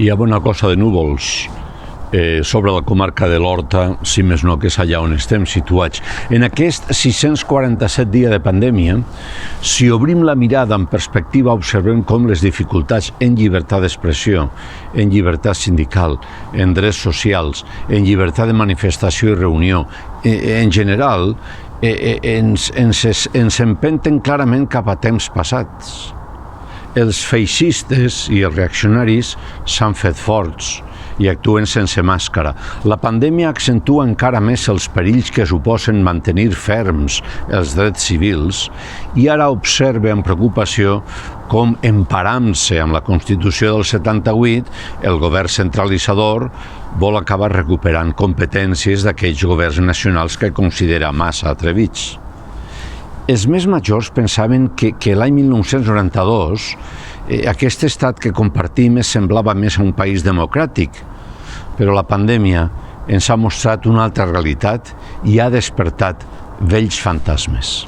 Hi ha bona cosa de núvols sobre la comarca de l'Horta, si més no que és allà on estem situats. En aquest 647 dia de pandèmia, si obrim la mirada en perspectiva, observem com les dificultats en llibertat d'expressió, en llibertat sindical, en drets socials, en llibertat de manifestació i reunió, en general, ens empenten clarament cap a temps passats. Els feixistes i els reaccionaris s'han fet forts i actuen sense màscara. La pandèmia accentua encara més els perills que suposen mantenir ferms els drets civils i ara observa amb preocupació com, emparant-se amb la Constitució del 78, el govern centralitzador vol acabar recuperant competències d'aquells governs nacionals que considera massa atrevits. Els més majors pensaven que l'any 1992 aquest estat que compartim semblava més a un país democràtic, però la pandèmia ens ha mostrat una altra realitat i ha despertat vells fantasmes.